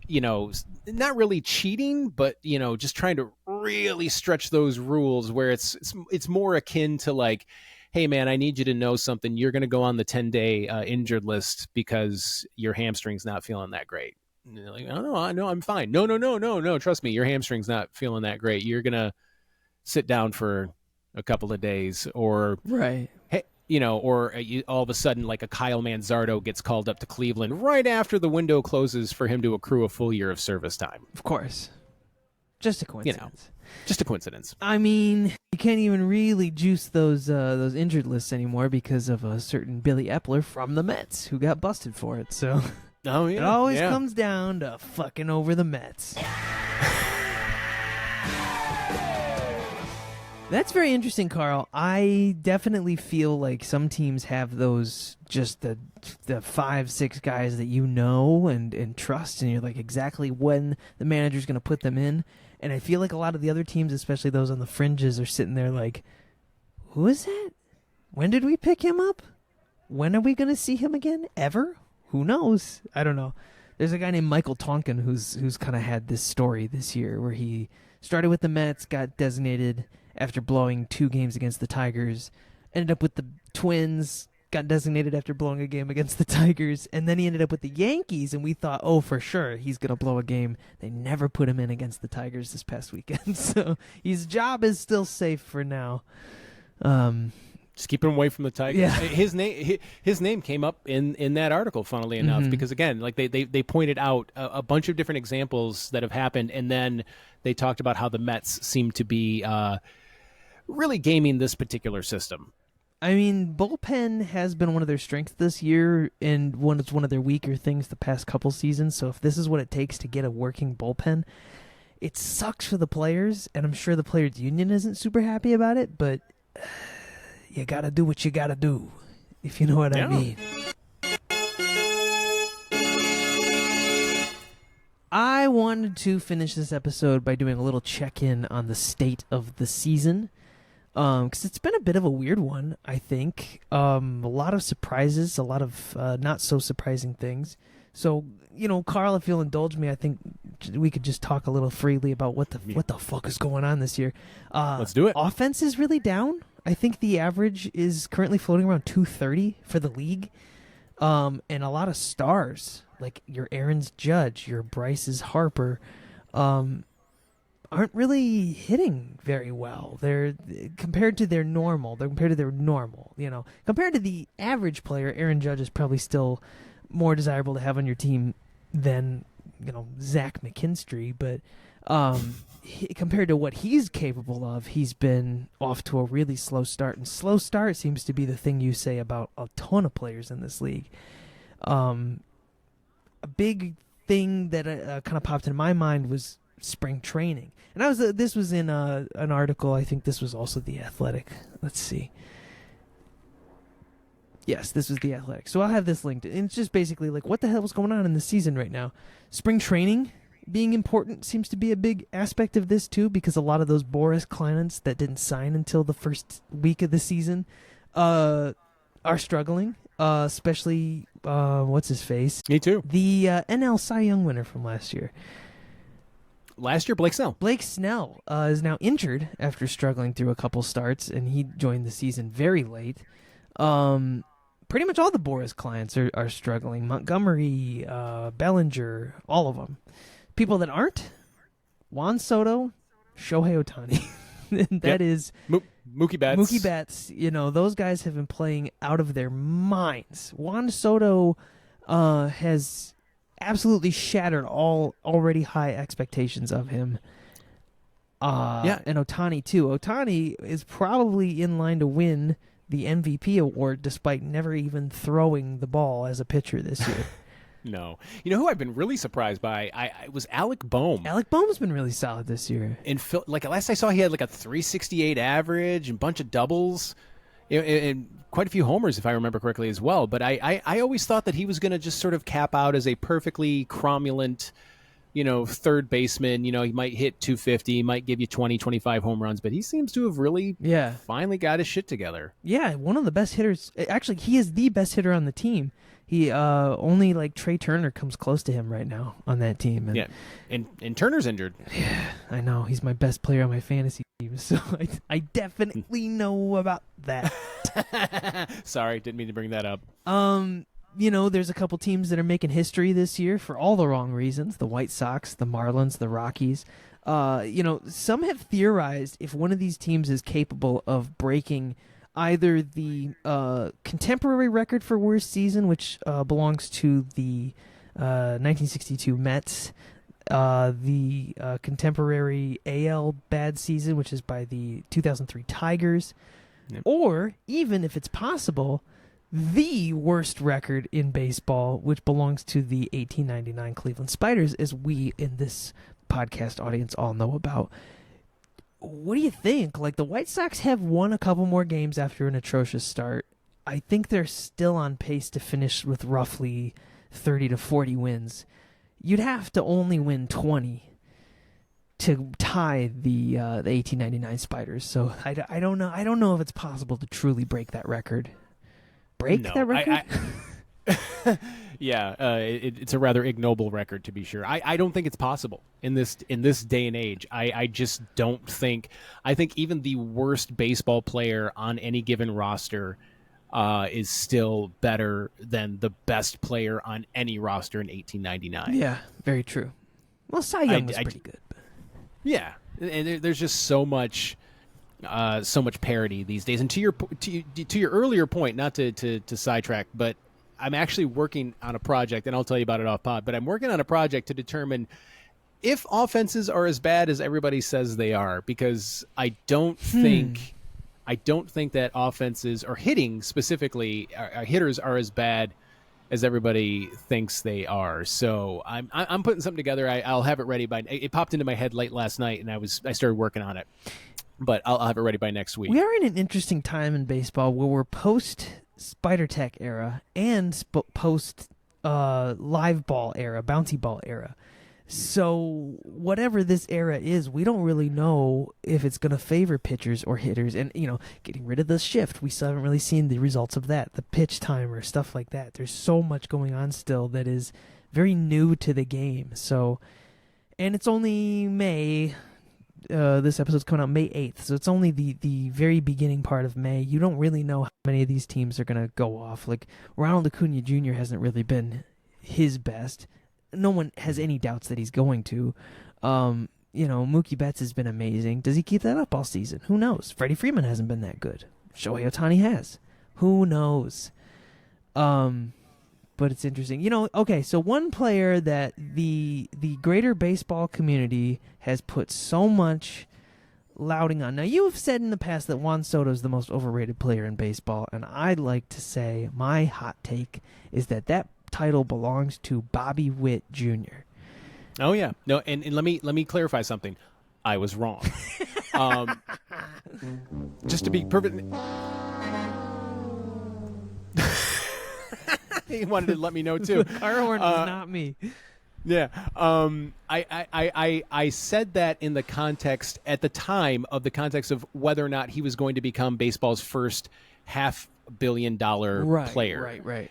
not really cheating, but, just trying to really stretch those rules where it's more akin to like, hey, man, I need you to know something. You're going to go on the 10-day injured list because your hamstring's not feeling that great. And they're like, oh, no, I'm fine. No. Trust me, your hamstring's not feeling that great. You're going to sit down for a couple of days, or right. Hey, all of a sudden, like a Kyle Manzardo gets called up to Cleveland right after the window closes for him to accrue a full year of service time. Of course. Just a coincidence. Just a coincidence. I mean, you can't even really juice those injured lists anymore because of a certain Billy Epler from the Mets who got busted for it. So oh, yeah. It always comes down to fucking over the Mets. That's very interesting, Carl. I definitely feel like some teams have those, just the 5-6 guys that and trust, and you're like exactly when the manager's going to put them in. And I feel like a lot of the other teams, especially those on the fringes, are sitting there like, who is that? When did we pick him up? When are we going to see him again? Ever? Who knows? I don't know. There's a guy named Michael Tonkin who's kind of had this story this year where he started with the Mets, got designated after blowing 2 games against the Tigers, ended up with the Twins, got designated after blowing a game against the Tigers, and then he ended up with the Yankees, and we thought, oh, for sure, he's going to blow a game. They never put him in against the Tigers this past weekend, so his job is still safe for now. Just keep him away from the Tigers. Yeah. His name came up in that article, funnily enough, because again, like they pointed out a bunch of different examples that have happened, and then they talked about how the Mets seem to be really gaming this particular system. I mean, bullpen has been one of their strengths this year, and it's one of their weaker things the past couple seasons. So if this is what it takes to get a working bullpen, it sucks for the players, and I'm sure the players' union isn't super happy about it, but you got to do what you got to do, if you know what I mean. I wanted to finish this episode by doing a little check-in on the state of the season, because it's been a bit of a weird one, I think. A lot of surprises, a lot of not-so-surprising things. So, Carl, if you'll indulge me, I think we could just talk a little freely about what the fuck is going on this year. Let's do it. Offense is really down. I think the average is currently floating around 230 for the league. And a lot of stars, like your Aaron's Judge, your Bryce's Harper, aren't really hitting very well. They're compared to their normal. Compared to the average player, Aaron Judge is probably still more desirable to have on your team than Zach McKinstry, but compared to what he's capable of, he's been off to a really slow start, and slow start seems to be the thing you say about a ton of players in this league. A big thing that kind of popped in my mind was spring training, and this was in an article. I think this was also The Athletic. Let's see. Yes, this was The Athletic. So I'll have this linked. And it's just basically like, what the hell is going on in the season right now? Spring training being important seems to be a big aspect of this, too, because a lot of those Boris clients that didn't sign until the first week of the season are struggling, especially, what's his face? Me too. The NL Cy Young winner from last year. Last year, Blake Snell. Blake Snell is now injured after struggling through a couple starts, and he joined the season very late. Pretty much all the Boris clients are struggling. Montgomery, Bellinger, all of them. People that aren't, Juan Soto, Shohei Ohtani. That is Mookie Betts. Mookie Betts. Those guys have been playing out of their minds. Juan Soto has absolutely shattered all already high expectations of him. And Ohtani too. Ohtani is probably in line to win the MVP award despite never even throwing the ball as a pitcher this year. No. You know who I've been really surprised by? I was Alec Boehm. Alec Boehm's been really solid this year. And last I saw, he had like a 368 average and a bunch of doubles and quite a few homers, if I remember correctly, as well. But I always thought that he was going to just sort of cap out as a perfectly cromulent third baseman. He might hit 250, he might give you 20, 25 home runs, but he seems to have really finally got his shit together. Yeah, one of the best hitters. Actually, he is the best hitter on the team. He only like Trey Turner comes close to him right now on that team. And, and Turner's injured. Yeah, I know. He's my best player on my fantasy team, so I definitely know about that. Sorry, didn't mean to bring that up. There's a couple teams that are making history this year for all the wrong reasons. The White Sox, the Marlins, the Rockies. Some have theorized if one of these teams is capable of breaking either the contemporary record for worst season, which belongs to the 1962 Mets, the contemporary AL bad season, which is by the 2003 Tigers, or even if it's possible, the worst record in baseball, which belongs to the 1899 Cleveland Spiders, as we in this podcast audience all know about. What do you think? Like, the White Sox have won a couple more games after an atrocious start. I think they're still on pace to finish with roughly 30 to 40 wins. You'd have to only win 20 to tie the 1899 Spiders. So I don't know. I don't know if it's possible to truly break that record. That record? Yeah, it's a rather ignoble record, to be sure. I don't think it's possible in this day and age. I just don't think. I think even the worst baseball player on any given roster is still better than the best player on any roster in 1899. Yeah, very true. Well, Cy Young was pretty good. But. Yeah, and there's just so much parity these days. And to your earlier point, not to sidetrack, but I'm actually working on a project, and I'll tell you about it off pod, but I'm working on a project to determine if offenses are as bad as everybody says they are, because I don't think that offenses, or hitting specifically, hitters are as bad as everybody thinks they are. So I'm putting something together. I'll have it ready it popped into my head late last night, and I started working on it. But I'll have it ready by next week. We are in an interesting time in baseball where we're post-Spider Tech era and post live ball era, bouncy ball era. So whatever this era is, we don't really know if it's going to favor pitchers or hitters. And, getting rid of the shift, we still haven't really seen the results of that, the pitch timer, stuff like that. There's so much going on still that is very new to the game. So, and it's only May. This episode's coming out May 8th, so it's only the very beginning part of May. You don't really know how many of these teams are going to go off. Like, Ronald Acuna Jr. hasn't really been his best. No one has any doubts that he's going to. Mookie Betts has been amazing. Does he keep that up all season? Who knows? Freddie Freeman hasn't been that good. Shohei Ohtani has. Who knows? But it's interesting. Okay, so one player that the greater baseball community has put so much lauding on. Now, you have said in the past that Juan Soto is the most overrated player in baseball, and I'd like to say my hot take is that title belongs to Bobby Witt Jr. Oh, yeah. No, and let me clarify something. I was wrong. Just to be perfect... He wanted to let me know too. The car horn was not me. Yeah. I said that in the context at the time of whether or not he was going to become baseball's first $500 million player. Right.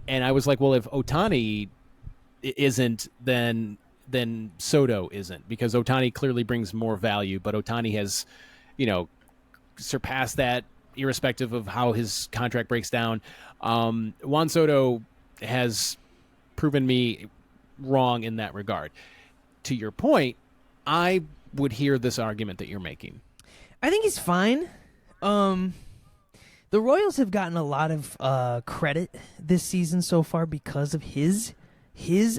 And I was like, well, if Ohtani isn't, then Soto isn't, because Ohtani clearly brings more value, but Ohtani has, surpassed that irrespective of how his contract breaks down. Juan Soto has proven me wrong in that regard. To your point, I would hear this argument that you're making. I think he's fine. The Royals have gotten a lot of credit this season so far because of his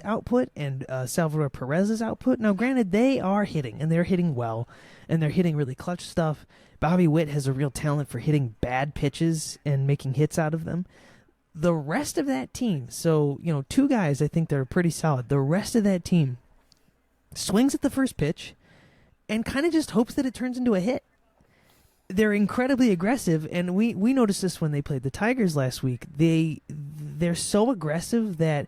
output and Salvador Perez's output. Now, granted, they are hitting, and they're hitting well, and they're hitting really clutch stuff. Bobby Witt has a real talent for hitting bad pitches and making hits out of them. The rest of that team, so, two guys I think that are pretty solid. The rest of that team swings at the first pitch and kind of just hopes that it turns into a hit. They're incredibly aggressive, and we noticed this when they played the Tigers last week. They're so aggressive that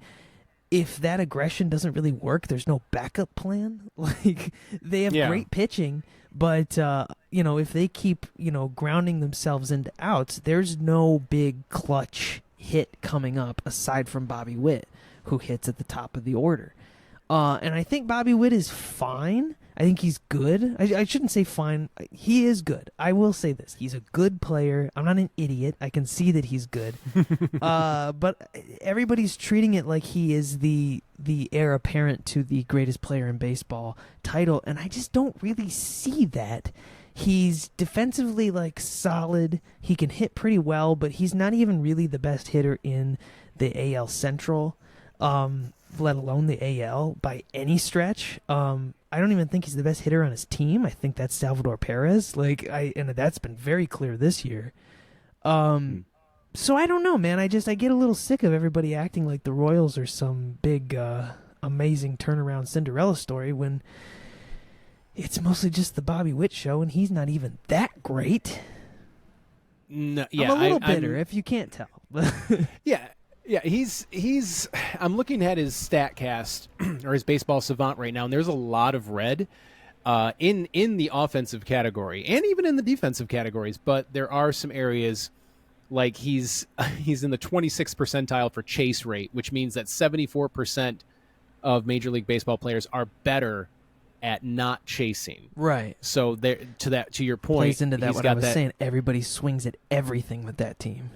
if that aggression doesn't really work, there's no backup plan. Like, they have great pitching, but if they keep grounding themselves into outs, there's no big clutch hit coming up aside from Bobby Witt, who hits at the top of the order. And I think Bobby Witt is fine. I think he's good. I shouldn't say fine. He is good. I will say this. He's a good player. I'm not an idiot. I can see that he's good. But everybody's treating it like he is the heir apparent to the greatest player in baseball title, and I just don't really see that. He's defensively solid. He can hit pretty well, but he's not even really the best hitter in the AL Central, let alone the AL by any stretch. I don't even think he's the best hitter on his team. I think that's Salvador Perez. And that's been very clear this year. So I don't know, man. I get a little sick of everybody acting like the Royals are some big, amazing turnaround Cinderella story when it's mostly just the Bobby Witt show, and he's not even that great. No, yeah, I'm a little bitter, if you can't tell. Yeah. Yeah, he's. I'm looking at his StatCast or his Baseball Savant right now, and there's a lot of red in the offensive category and even in the defensive categories. But there are some areas like he's in the 26th percentile for chase rate, which means that 74% of Major League Baseball players are better at not chasing. Right. So there to your point, plays into that what I was saying. Everybody swings at everything with that team.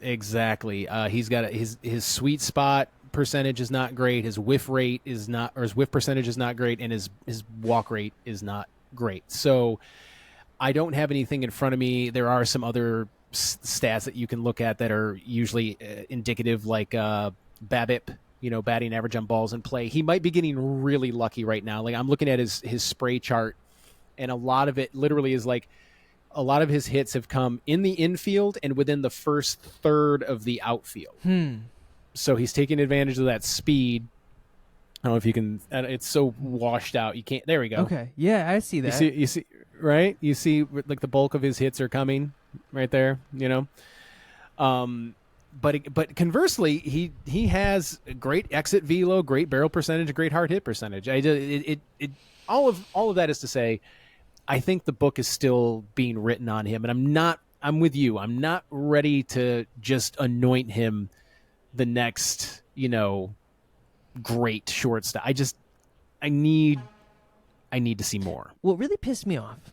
Exactly. He's got his sweet spot percentage is not great. His whiff rate is not, or his whiff percentage is not great, and his walk rate is not great. So I don't have anything in front of me. There are some other stats that you can look at that are usually indicative, like BABIP, batting average on balls in play. He might be getting really lucky right now. Like, I'm looking at his spray chart, and a lot of it literally is like, a lot of his hits have come in the infield and within the first third of the outfield. So he's taking advantage of that speed. I don't know if you can. It's so washed out. You can't. There we go. Okay. Yeah, I see that. You see, right? You see, like, the bulk of his hits are coming right there. But conversely, he has a great exit velo, great barrel percentage, great hard hit percentage. All of that is to say, I think the book is still being written on him, and I'm with you. I'm not ready to just anoint him the next, great shortstop. I need to see more. What really pissed me off,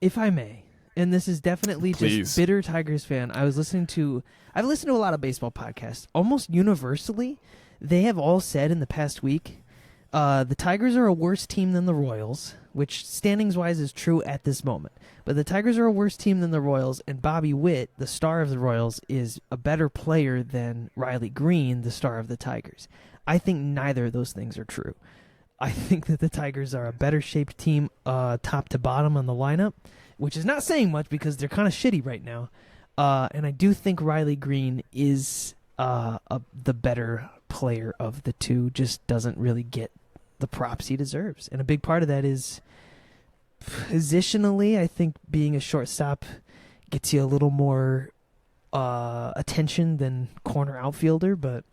if I may, and this is definitely just bitter Tigers fan. I've listened to a lot of baseball podcasts. Almost universally, they have all said in the past week, the Tigers are a worse team than the Royals, which standings-wise is true at this moment. But the Tigers are a worse team than the Royals, and Bobby Witt, the star of the Royals, is a better player than Riley Green, the star of the Tigers. I think neither of those things are true. I think that the Tigers are a better-shaped team top to bottom on the lineup, which is not saying much because they're kind of shitty right now. And I do think Riley Green is the better player of the two, just doesn't really get the props he deserves. And a big part of that is positionally, I think being a shortstop gets you a little more attention than corner outfielder, but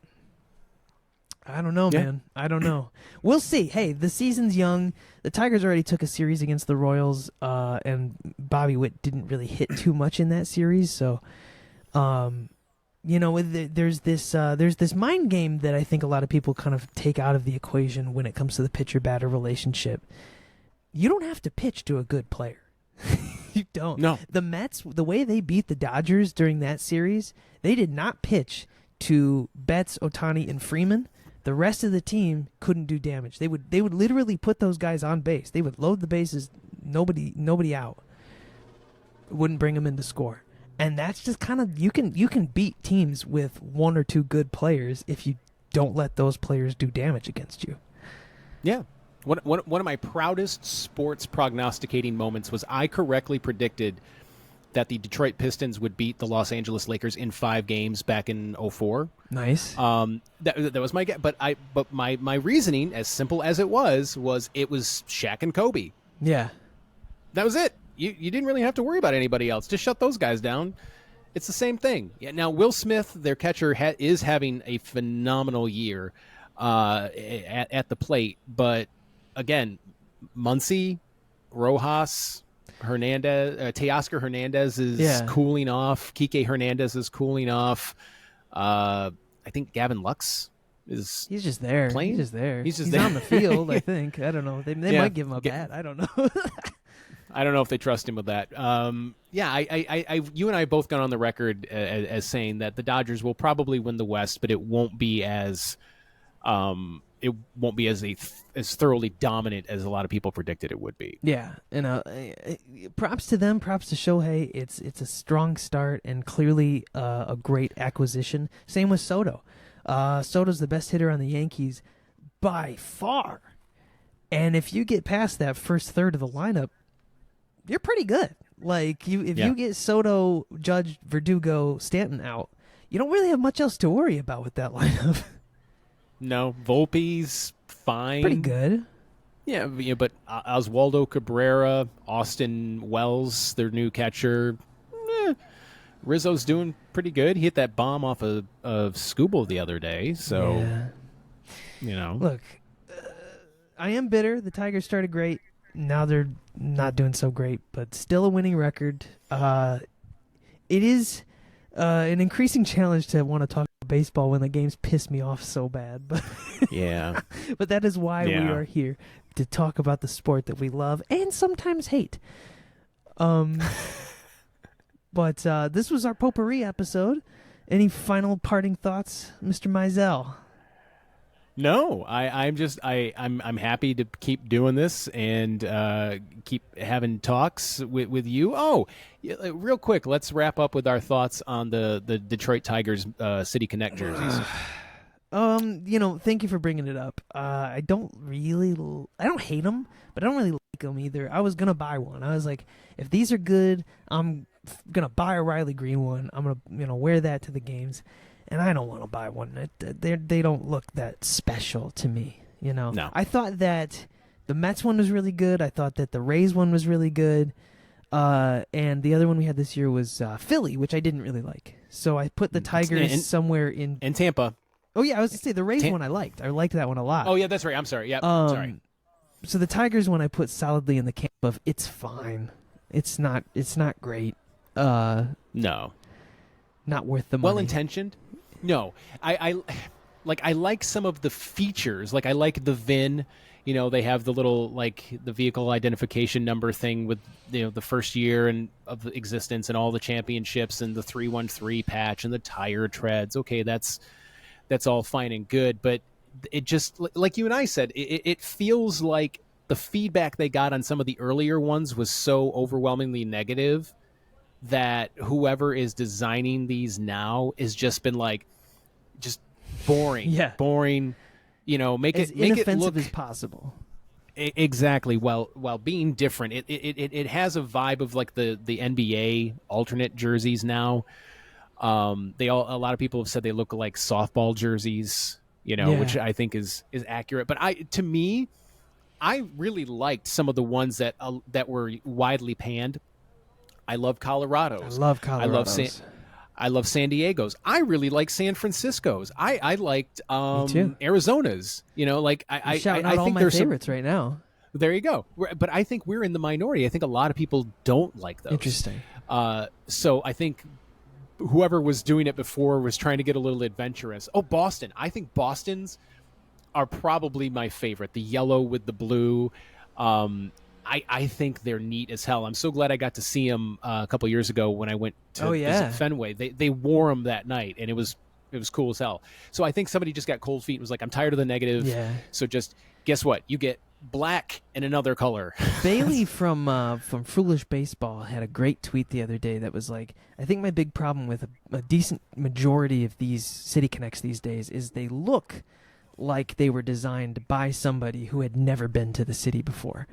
I don't know, man. I don't know. We'll see. Hey, the season's young. The Tigers already took a series against the Royals, and Bobby Witt didn't really hit too much in that series, so there's this mind game that I think a lot of people kind of take out of the equation when it comes to the pitcher-batter relationship. You don't have to pitch to a good player. You don't. No. The Mets, the way they beat the Dodgers during that series, they did not pitch to Betts, Ohtani, and Freeman. The rest of the team couldn't do damage. They would literally put those guys on base. They would load the bases, nobody out. Wouldn't bring them in to score. And that's just kind of, you can beat teams with one or two good players if you don't let those players do damage against you. Yeah. One of my proudest sports prognosticating moments was I correctly predicted that the Detroit Pistons would beat the Los Angeles Lakers in 5 games back in 2004. Nice. That was my guess. But my reasoning, as simple as it was Shaq and Kobe. Yeah. That was it. You didn't really have to worry about anybody else. Just shut those guys down. It's the same thing. Yeah. Now, Will Smith, their catcher, is having a phenomenal year. at the plate. But again, Muncy, Rojas, Hernandez, Teoscar Hernandez is cooling off. Kike Hernandez is cooling off. I think Gavin Lux he's just there. Playing? He's just there. He's there. On the field, I think. I don't know. They might give him a bat. I don't know. I don't know if they trust him with that. You and I both got on the record as saying that the Dodgers will probably win the West, but it won't be as as thoroughly dominant as a lot of people predicted it would be. Yeah, and props to them, props to Shohei. It's a strong start and clearly a great acquisition. Same with Soto. Soto's the best hitter on the Yankees by far. And if you get past that first third of the lineup, you're pretty good. Like if you get Soto, Judge, Verdugo, Stanton out, you don't really have much else to worry about with that lineup. No, Volpe's fine. Pretty good. Yeah, but Oswaldo Cabrera, Austin Wells, their new catcher, Rizzo's doing pretty good. He hit that bomb off of Scooble the other day, so Look, I am bitter. The Tigers started great. Now they're not doing so great, but still a winning record. It is an increasing challenge to want to talk about baseball when the games piss me off so bad. But but that is why we are here, to talk about the sport that we love and sometimes hate. But this was our Potpourri episode. Any final parting thoughts, Mr. Mizell? No, I'm happy to keep doing this and keep having talks with you. Oh, real quick, let's wrap up with our thoughts on the Detroit Tigers City Connect jerseys. Thank you for bringing it up. I don't hate them, but I don't really like them either. I was gonna buy one. I was like, if these are good, I'm gonna buy a Riley Green one. I'm gonna wear that to the games. And I don't want to buy one. They don't look that special to me, No. I thought that the Mets one was really good. I thought that the Rays one was really good. And the other one we had this year was Philly, which I didn't really like. So I put the Tigers somewhere in... And Tampa. Oh, yeah, I was going to say the Rays one I liked. I liked that one a lot. Oh, yeah, that's right. I'm sorry. Yeah, sorry. So the Tigers one I put solidly in the camp of it's fine. It's not great. No. Not worth the money. Well-intentioned? No, I like some of the features. Like I like the VIN. They have the little the vehicle identification number thing with the first year and of the existence and all the championships and the 313 patch and the tire treads. Okay, that's all fine and good, but it just like you and I said, it feels like the feedback they got on some of the earlier ones was so overwhelmingly negative that whoever is designing these now has just been just boring, boring. Make as it inoffensive look as possible. Exactly. While being different, it has a vibe of the NBA alternate jerseys now. A lot of people have said they look like softball jerseys. Which I think is accurate. But I really liked some of the ones that were widely panned. I love Colorado's. I love Colorado's. I love San Diego's. I really like San Francisco's. I liked Arizona's. I shouting out all my favorites right now. There you go. But I think we're in the minority. I think a lot of people don't like those. Interesting. So I think whoever was doing it before was trying to get a little adventurous. Oh, Boston. I think Boston's are probably my favorite. The yellow with the blue. I think they're neat as hell. I'm so glad I got to see them a couple years ago when I went to visit Fenway. They wore them that night, and it was cool as hell. So I think somebody just got cold feet and was like, I'm tired of the negative. Yeah. So just guess what? You get black and another color. Bailey from Foolish Baseball had a great tweet the other day that was like, I think my big problem with a decent majority of these City Connects these days is they look like they were designed by somebody who had never been to the city before.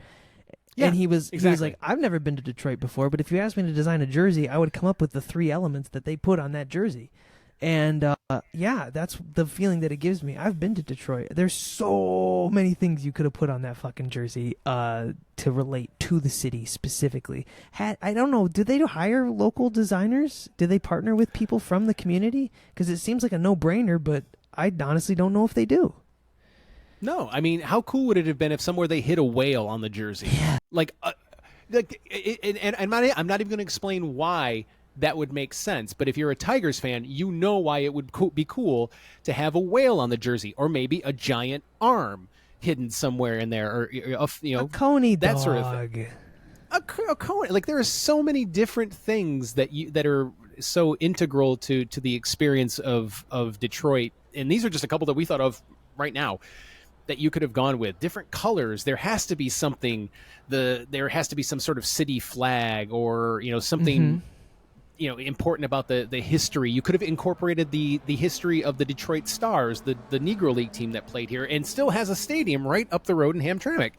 Yeah, and he was like, I've never been to Detroit before, but if you asked me to design a jersey, I would come up with the 3 elements that they put on that jersey. And that's the feeling that it gives me. I've been to Detroit. There's so many things you could have put on that fucking jersey to relate to the city specifically. I don't know, do they hire local designers? Do they partner with people from the community? Because it seems like a no-brainer, but I honestly don't know if they do. No, I mean, how cool would it have been if somewhere they hit a whale on the jersey? Yeah. Like, and I'm not even going to explain why that would make sense. But if you're a Tigers fan, you know why it would be cool to have a whale on the jersey, or maybe a giant arm hidden somewhere in there, or a coney dog. That sort of thing. A coney. Like, there are so many different things that are so integral to the experience of Detroit, and these are just a couple that we thought of right now that you could have gone with. Different colors. There has to be something. There has to be some sort of city flag, or something important about the history. You could have incorporated the history of the Detroit Stars, the Negro League team that played here and still has a stadium right up the road in Hamtramck.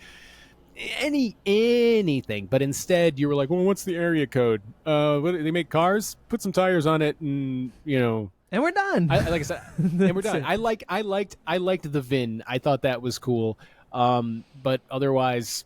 Anything, but instead you were like, well, what's the area code? They make cars, put some tires on it, and and we're done. Like I said, and we're done. I liked the VIN. I thought that was cool. But otherwise,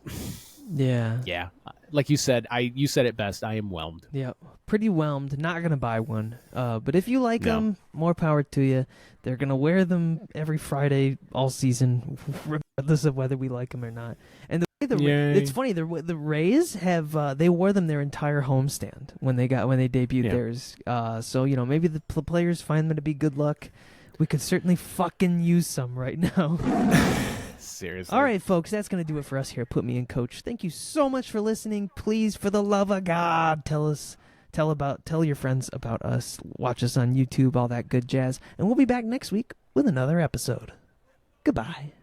yeah. Like you said, you said it best. I am whelmed. Yeah, pretty whelmed. Not gonna buy one. But if you like them, more power to you. They're gonna wear them every Friday all season, regardless of whether we like them or not. And it's funny. The Rays have they wore them their entire homestand when they debuted theirs. So maybe the players find them to be good luck. We could certainly fucking use some right now. Seriously. All right, folks, that's going to do it for us here at Put Me in Coach. Thank you so much for listening. Please, for the love of God, tell your friends about us. Watch us on YouTube, all that good jazz. And we'll be back next week with another episode. Goodbye.